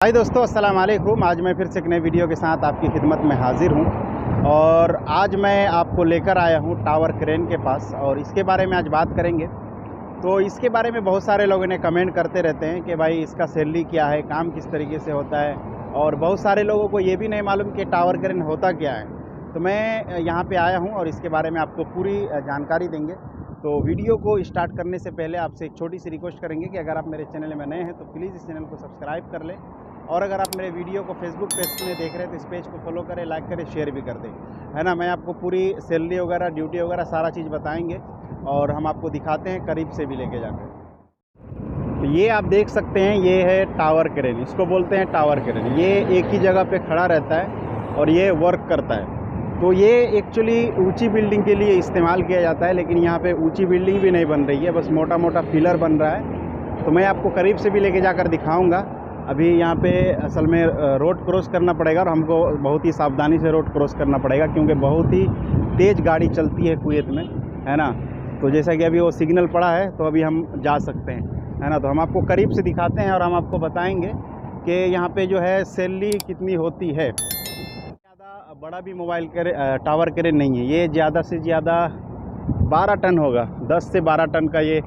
हाय दोस्तों, अस्सलाम वालेकुम। आज मैं फिर से एक नई वीडियो के साथ आपकी खिदमत में हाज़िर हूँ और आज मैं आपको लेकर आया हूँ टावर क्रेन के पास और इसके बारे में आज बात करेंगे। तो इसके बारे में बहुत सारे लोगों ने कमेंट करते रहते हैं कि भाई इसका सैलरी क्या है, काम किस तरीके से होता है, और बहुत सारे लोगों को ये भी नहीं मालूम कि टावर क्रेन होता क्या है। तो मैं यहाँ पे आया हूँ और इसके बारे में आपको पूरी जानकारी देंगे। तो वीडियो को स्टार्ट करने से पहले आपसे एक छोटी सी रिक्वेस्ट करेंगे कि अगर आप मेरे चैनल में नए हैं तो प्लीज़ इस चैनल को सब्सक्राइब कर लें, और अगर आप मेरे वीडियो को फेसबुक पेज में देख रहे हैं तो इस पेज को फॉलो करें, लाइक करें, शेयर भी कर दें, है ना। मैं आपको पूरी सैलरी वगैरह, ड्यूटी वगैरह सारा चीज़ बताएंगे और हम आपको दिखाते हैं करीब से भी लेके जाकर। तो ये आप देख सकते हैं, ये है टावर क्रेन, इसको बोलते हैं टावर क्रेन। ये एक ही जगह पे खड़ा रहता है और ये वर्क करता है। तो ये एक्चुअली ऊंची बिल्डिंग के लिए इस्तेमाल किया जाता है, लेकिन यहाँ पे ऊंची बिल्डिंग भी नहीं बन रही है, बस मोटा मोटा पिलर बन रहा है। तो मैं आपको करीब से भी लेके जाकर दिखाऊंगा। अभी यहाँ पे असल में रोड क्रॉस करना पड़ेगा और हमको बहुत ही सावधानी से रोड क्रॉस करना पड़ेगा, क्योंकि बहुत ही तेज़ गाड़ी चलती है कुवैत में, है ना। तो जैसा कि अभी वो सिग्नल पड़ा है तो अभी हम जा सकते हैं, है ना। तो हम आपको करीब से दिखाते हैं और हम आपको बताएंगे कि यहाँ पे जो है सैलरी कितनी होती है। ज़्यादा बड़ा भी टावर क्रेन नहीं है, ये ज़्यादा से ज़्यादा 12 टन होगा, 10 से 12 टन का ये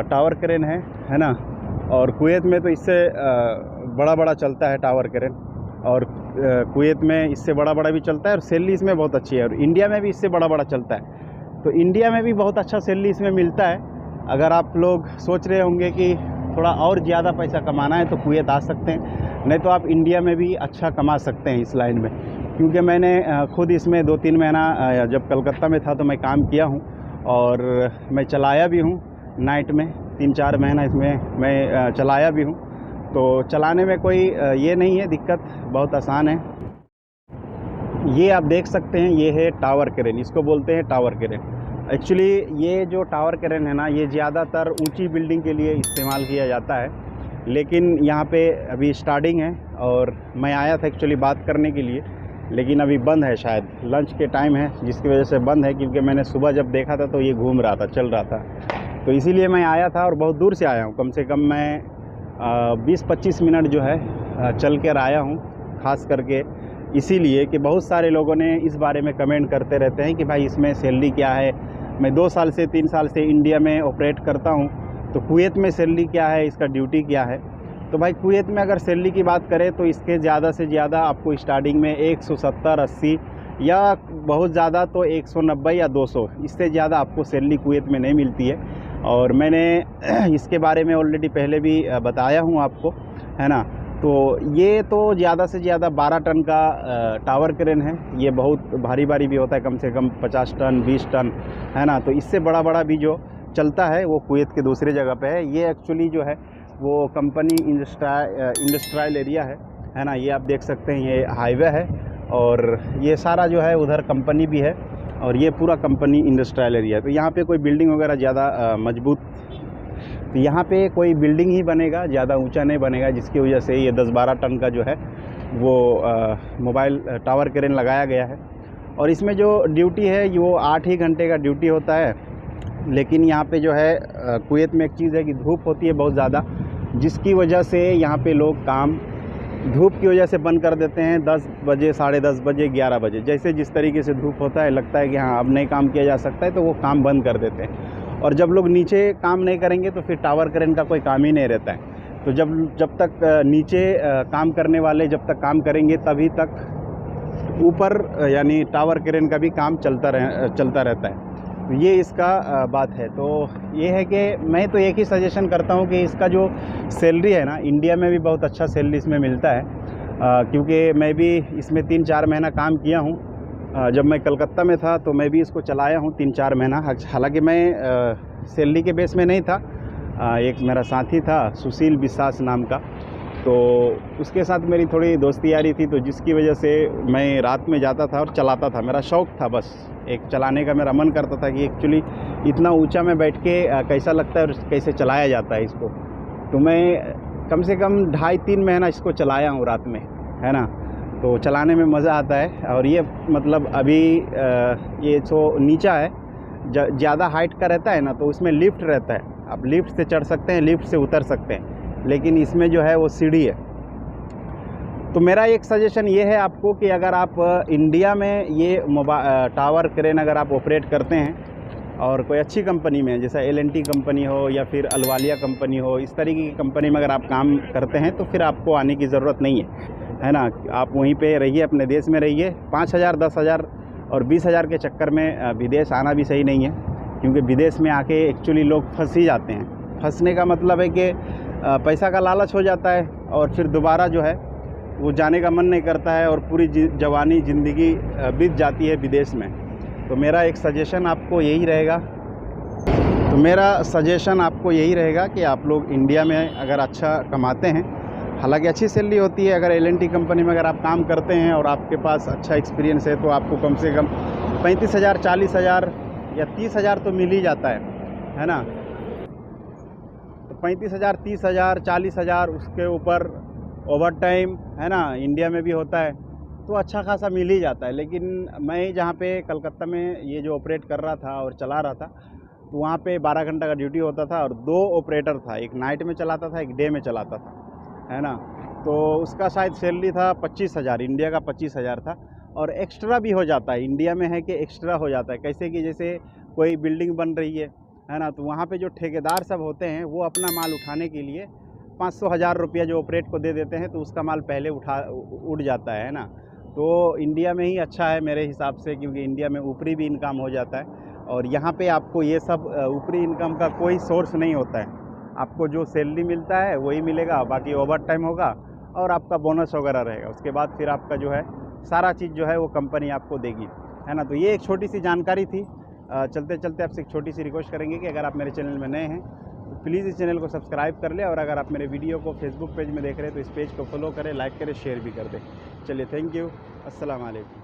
टावर क्रेन है ना। और कुवैत में तो इससे बड़ा बड़ा चलता है टावर क्रेन, और कुवैत में इससे बड़ा बड़ा भी चलता है और सैलरी इसमें बहुत अच्छी है। और इंडिया में भी इससे बड़ा बड़ा चलता है, तो इंडिया में भी बहुत अच्छा सैलरी इसमें मिलता है। अगर आप लोग सोच रहे होंगे कि थोड़ा और ज़्यादा पैसा कमाना है तो कुवैत आ सकते हैं, नहीं तो आप इंडिया में भी अच्छा कमा सकते हैं इस लाइन में। क्योंकि मैंने खुद इसमें 2-3 महीना जब कलकत्ता में था तो मैं काम किया हूँ और मैं चलाया भी हूँ नाइट में, 3-4 महीना इसमें मैं चलाया भी हूँ। तो चलाने में कोई ये नहीं है दिक्कत, बहुत आसान है। ये आप देख सकते हैं, ये है टावर क्रेन, इसको बोलते हैं टावर क्रेन। एक्चुअली ये जो टावर क्रेन है ना, ये ज़्यादातर ऊंची बिल्डिंग के लिए इस्तेमाल किया जाता है, लेकिन यहाँ पे अभी स्टार्टिंग है और मैं आया था एक्चुअली बात करने के लिए, लेकिन अभी बंद है, शायद लंच के टाइम है जिसकी वजह से बंद है। क्योंकि मैंने सुबह जब देखा था तो ये घूम रहा था, चल रहा था, तो इसीलिए मैं आया था और बहुत दूर से आया हूँ। कम से कम मैं 20-25 मिनट जो है चल कर आया हूँ, ख़ास करके इसीलिए कि बहुत सारे लोगों ने इस बारे में कमेंट करते रहते हैं कि भाई इसमें सैलरी क्या है। मैं 2 साल से 3 साल से इंडिया में ऑपरेट करता हूँ, तो कुवैत में सैलरी क्या है, इसका ड्यूटी क्या है। तो भाई कुवैत में अगर सैलरी की बात करें तो इसके ज़्यादा से ज़्यादा आपको स्टार्टिंग में 170-80 या बहुत ज़्यादा तो 190 या 200, इससे ज़्यादा आपको सैलरी कुवैत में नहीं मिलती है। और मैंने इसके बारे में ऑलरेडी पहले भी बताया हूँ आपको, है ना। तो ये तो ज़्यादा से ज़्यादा 12 टन का टावर क्रेन है। ये बहुत भारी भारी भी होता है, कम से कम 50 टन 20 टन, है ना। तो इससे बड़ा बड़ा भी जो चलता है वो कुवैत के दूसरी जगह पे है। ये एक्चुअली जो है वो कंपनी इंडस्ट्रियल एरिया है ना। ये आप देख सकते हैं, ये हाईवे है और ये सारा जो है उधर कंपनी भी है, और ये पूरा कंपनी इंडस्ट्रियल एरिया है। तो यहाँ पे कोई बिल्डिंग वगैरह ज़्यादा मजबूत, तो यहाँ पे कोई बिल्डिंग ही बनेगा, ज़्यादा ऊंचा नहीं बनेगा, जिसकी वजह से ये 10-12 टन का जो है वो मोबाइल टावर क्रेन लगाया गया है। और इसमें जो ड्यूटी है वो 8 ही घंटे का ड्यूटी होता है। लेकिन यहाँ पे जो है कुवैत में एक चीज़ है कि धूप होती है बहुत ज़्यादा, जिसकी वजह से यहाँ पे लोग काम धूप की वजह से बंद कर देते हैं 10 बजे, 10:30 बजे, 11 बजे। जैसे जिस तरीके से धूप होता है, लगता है कि हाँ अब नहीं काम किया जा सकता है, तो वो काम बंद कर देते हैं। और जब लोग नीचे काम नहीं करेंगे तो फिर टावर क्रेन का कोई काम ही नहीं रहता है। तो जब तक नीचे काम करने वाले जब तक काम करेंगे तभी तक ऊपर यानी टावर क्रेन का भी काम चलता रहता है। तो ये इसका बात है। तो ये है कि मैं तो एक ही सजेशन करता हूँ कि इसका जो सैलरी है ना, इंडिया में भी बहुत अच्छा सैलरी इसमें मिलता है। क्योंकि मैं भी इसमें 3-4 महीना काम किया हूँ। जब मैं कलकत्ता में था तो मैं भी इसको चलाया हूँ 3-4 महीना। हालांकि मैं सैलरी के बेस में नहीं था, एक मेरा साथी था सुशील विश्वास नाम का, तो उसके साथ मेरी थोड़ी दोस्ती यारी थी, तो जिसकी वजह से मैं रात में जाता था और चलाता था। मेरा शौक़ था, बस एक चलाने का मेरा मन करता था कि एक्चुअली इतना ऊंचा में बैठ के कैसा लगता है और कैसे चलाया जाता है इसको। तो मैं कम से कम 2.5-3 महीना इसको चलाया हूँ रात में, है ना। तो चलाने में मज़ा आता है। और ये मतलब अभी ये जो नीचा है, ज़्यादा हाइट का रहता है ना, तो उसमें लिफ्ट रहता है, आप लिफ्ट से चढ़ सकते हैं, लिफ्ट से उतर सकते हैं। लेकिन इसमें जो है वो सीढ़ी है, तो मेरा एक सजेशन ये है आपको कि अगर आप इंडिया में ये टावर क्रेन अगर आप ऑपरेट करते हैं और कोई अच्छी कंपनी में, जैसा L&T कंपनी हो या फिर अलवालिया कंपनी हो, इस तरीके की कंपनी में अगर आप काम करते हैं तो फिर आपको आने की ज़रूरत नहीं है ना। आप वहीं पे रहिए, अपने देश में रहिए। 5,000, 10,000 और 20,000 के चक्कर में विदेश आना भी सही नहीं है, क्योंकि विदेश में आके एक्चुअली लोग फंस ही जाते हैं। फंसने का मतलब है कि पैसा का लालच हो जाता है और फिर दोबारा जो है वो जाने का मन नहीं करता है और पूरी जवानी ज़िंदगी बीत जाती है विदेश में। तो मेरा एक सजेशन आपको यही रहेगा कि आप लोग इंडिया में अगर अच्छा कमाते हैं, हालांकि अच्छी सैलरी होती है, अगर L&T कंपनी में अगर आप काम करते हैं और आपके पास अच्छा एक्सपीरियंस है तो आपको कम से कम 35,000, 40,000 या 30,000 तो मिल ही जाता है ना। तो 35,000, 30,000, 40,000, उसके ऊपर ओवर टाइम है ना, इंडिया में भी होता है, तो अच्छा खासा मिल ही जाता है। लेकिन मैं जहाँ पे कलकत्ता में ये जो ऑपरेट कर रहा था और चला रहा था, तो वहाँ पे 12 घंटा का ड्यूटी होता था और 2 ऑपरेटर था, एक नाइट में चलाता था, एक डे में चलाता था, है ना। तो उसका शायद सैलरी था 25,000, इंडिया का 25,000 था। और एक्स्ट्रा भी हो जाता है, इंडिया में है कि एक्स्ट्रा हो जाता है। कैसे कि जैसे कोई बिल्डिंग बन रही है ना, तो वहाँ पे जो ठेकेदार सब होते हैं वो अपना माल उठाने के लिए 500,000 रुपया जो ऑपरेट को दे देते हैं, तो उसका माल पहले उड़ जाता है ना। तो इंडिया में ही अच्छा है मेरे हिसाब से, क्योंकि इंडिया में ऊपरी भी इनकम हो जाता है और यहाँ पे आपको ये सब ऊपरी इनकम का कोई सोर्स नहीं होता है। आपको जो सैलरी मिलता है वही मिलेगा, बाकी ओवर टाइम होगा और आपका बोनस वगैरह रहेगा। उसके बाद फिर आपका जो है सारा चीज़ जो है वो कंपनी आपको देगी, है ना। तो ये एक छोटी सी जानकारी थी। चलते चलते आपसे एक छोटी सी रिक्वेस्ट करेंगे कि अगर आप मेरे चैनल में नए हैं तो प्लीज़ इस चैनल को सब्सक्राइब कर लें, और अगर आप मेरे वीडियो को फेसबुक पेज में देख रहे हैं तो इस पेज को फॉलो करें, लाइक करें, शेयर भी कर दें। चलिए, थैंक यू, अस्सलाम वालेकुम।